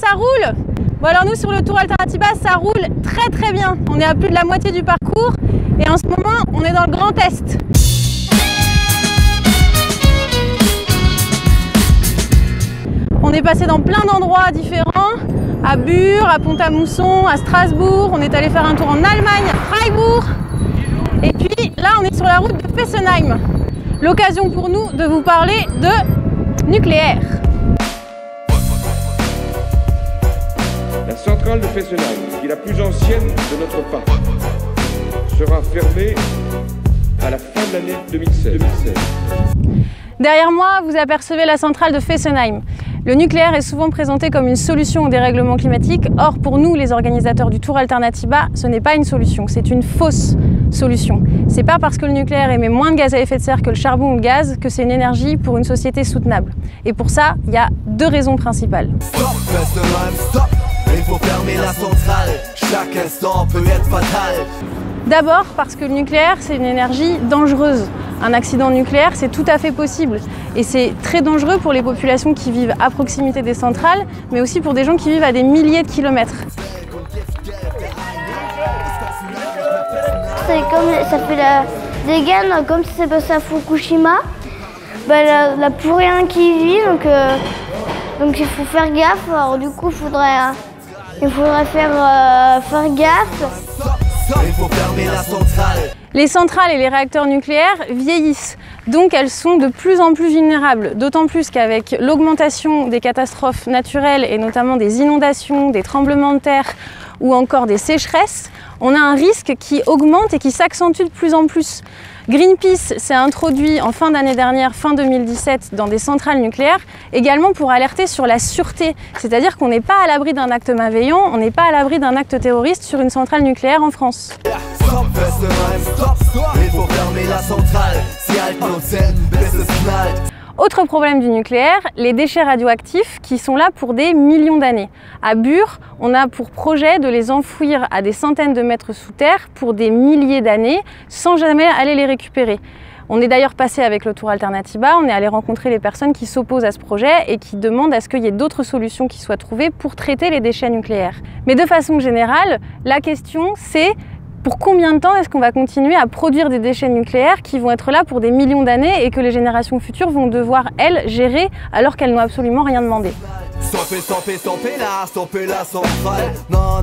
ça roule? Bon alors nous sur le Tour Alternatiba, ça roule très très bien. On est à plus de la moitié du parcours et en ce moment, on est dans le Grand Est. On est passé dans plein d'endroits différents, à Bure, à Pont-à-Mousson, à Strasbourg. On est allé faire un tour en Allemagne, à Freiburg. Et puis là, on est sur la route de Fessenheim. L'occasion pour nous de vous parler de nucléaire. La centrale de Fessenheim, qui est la plus ancienne de notre parc, sera fermée à la fin de l'année 2016. Derrière moi, vous apercevez la centrale de Fessenheim. Le nucléaire est souvent présenté comme une solution au dérèglement climatique. Or, pour nous, les organisateurs du Tour Alternatiba, ce n'est pas une solution, c'est une fausse solution. C'est pas parce que le nucléaire émet moins de gaz à effet de serre que le charbon ou le gaz que c'est une énergie pour une société soutenable. Et pour ça, il y a deux raisons principales. Stop, Fessenheim, stop. Il faut fermer la centrale. Chaque instant peut être fatal. D'abord parce que le nucléaire, c'est une énergie dangereuse. Un accident nucléaire, c'est tout à fait possible. Et c'est très dangereux pour les populations qui vivent à proximité des centrales, mais aussi pour des gens qui vivent à des milliers de kilomètres. C'est comme ça fait la dégaine, comme ça s'est passé à Fukushima. Il n'y a plus rien qui vit, donc il faut faire gaffe. Alors du coup, il faudrait faire gaffe. Il faut fermer la centrale. Les centrales et les réacteurs nucléaires vieillissent, donc elles sont de plus en plus vulnérables, d'autant plus qu'avec l'augmentation des catastrophes naturelles et notamment des inondations, des tremblements de terre ou encore des sécheresses, on a un risque qui augmente et qui s'accentue de plus en plus. Greenpeace s'est introduit en fin d'année dernière, fin 2017, dans des centrales nucléaires, également pour alerter sur la sûreté. C'est-à-dire qu'on n'est pas à l'abri d'un acte malveillant, on n'est pas à l'abri d'un acte terroriste sur une centrale nucléaire en France. Stop, Fessenheim, stop. Il faut fermer la centrale. Si elle concerne, Autre problème du nucléaire, les déchets radioactifs qui sont là pour des millions d'années. À Bure, on a pour projet de les enfouir à des centaines de mètres sous terre pour des milliers d'années sans jamais aller les récupérer. On est d'ailleurs passé avec le Tour Alternatiba, on est allé rencontrer les personnes qui s'opposent à ce projet et qui demandent à ce qu'il y ait d'autres solutions qui soient trouvées pour traiter les déchets nucléaires. Mais de façon générale, la question c'est: pour combien de temps est-ce qu'on va continuer à produire des déchets nucléaires qui vont être là pour des millions d'années et que les générations futures vont devoir, elles, gérer alors qu'elles n'ont absolument rien demandé? Stoppez la centrale. Non,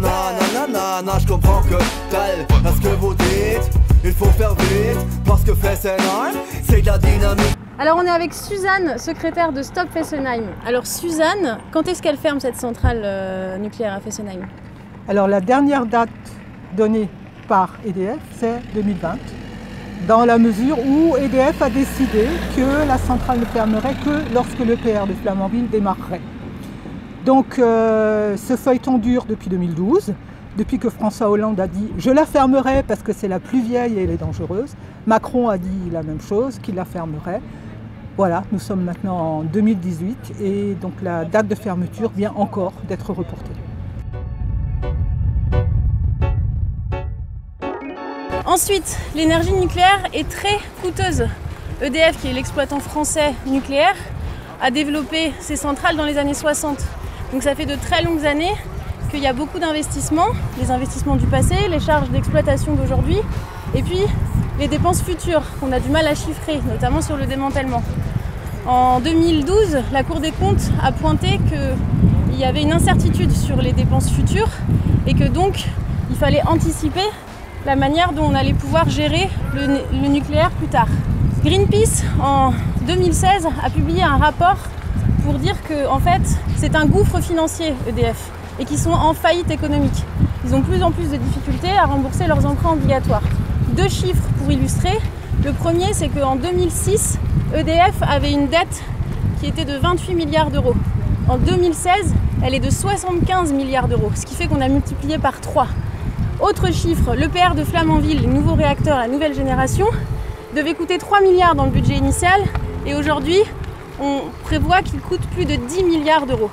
je comprends que dalle. Parce que vous dites, il faut faire vite. Parce que Fessenheim, c'est de la dynamique. Alors on est avec Suzanne, secrétaire de Stop Fessenheim. Alors Suzanne, quand est-ce qu'elle ferme cette centrale nucléaire à Fessenheim? Alors la dernière date donnée par EDF, c'est 2020, dans la mesure où EDF a décidé que la centrale ne fermerait que lorsque l'EPR de Flamanville démarrerait. Donc ce feuilleton dure depuis 2012, depuis que François Hollande a dit « je la fermerai parce que c'est la plus vieille et elle est dangereuse ». Macron a dit la même chose, qu'il la fermerait. Voilà, nous sommes maintenant en 2018 et donc la date de fermeture vient encore d'être reportée. Ensuite, l'énergie nucléaire est très coûteuse. EDF, qui est l'exploitant français nucléaire, a développé ses centrales dans les années 60. Donc ça fait de très longues années qu'il y a beaucoup d'investissements, les investissements du passé, les charges d'exploitation d'aujourd'hui, et puis les dépenses futures qu'on a du mal à chiffrer, notamment sur le démantèlement. En 2012, la Cour des comptes a pointé qu'il y avait une incertitude sur les dépenses futures et que donc il fallait anticiper la manière dont on allait pouvoir gérer le nucléaire plus tard. Greenpeace, en 2016, a publié un rapport pour dire que en fait, c'est un gouffre financier, EDF, et qu'ils sont en faillite économique. Ils ont de plus en plus de difficultés à rembourser leurs emprunts obligatoires. Deux chiffres pour illustrer. Le premier, c'est qu'en 2006, EDF avait une dette qui était de 28 milliards d'euros. En 2016, elle est de 75 milliards d'euros, ce qui fait qu'on a multiplié par 3. Autre chiffre, l'EPR de Flamanville, les nouveaux réacteurs, la nouvelle génération, devait coûter 3 milliards dans le budget initial et aujourd'hui, on prévoit qu'il coûte plus de 10 milliards d'euros.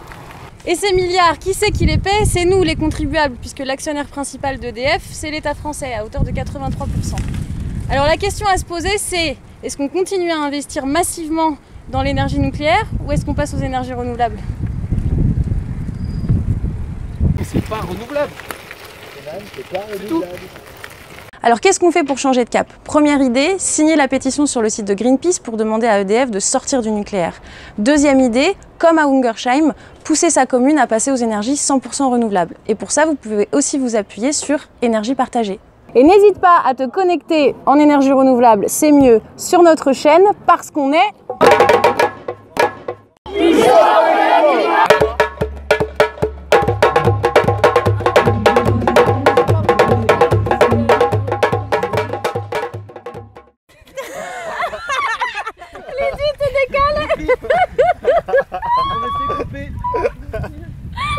Et ces milliards, qui c'est qui les paie? C'est nous, les contribuables, puisque l'actionnaire principal d'EDF, c'est l'État français, à hauteur de 83%. Alors la question à se poser, c'est: est-ce qu'on continue à investir massivement dans l'énergie nucléaire ou est-ce qu'on passe aux énergies renouvelables? c'est pas renouvelable. C'est tout. Alors qu'est-ce qu'on fait pour changer de cap? Première idée, signer la pétition sur le site de Greenpeace pour demander à EDF de sortir du nucléaire. Deuxième idée, comme à Ungersheim, pousser sa commune à passer aux énergies 100% renouvelables. Et pour ça, vous pouvez aussi vous appuyer sur énergie partagée. Et n'hésite pas à te connecter en énergie renouvelable, c'est mieux, sur notre chaîne, parce qu'on est...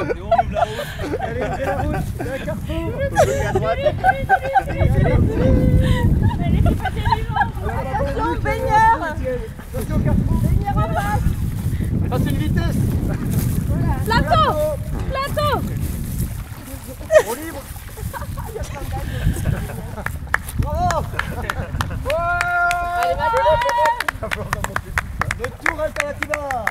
Et on ouvre la route. Allez, ouvrez la route. Il y a un carrefour. Bloqué à droite. Attention, baigneur. Attention au carrefour. Baigneur en face. Passe une vitesse. Plateau. Plateau. On libre. Bravo. Allez, vas-y. Le tour alternativa.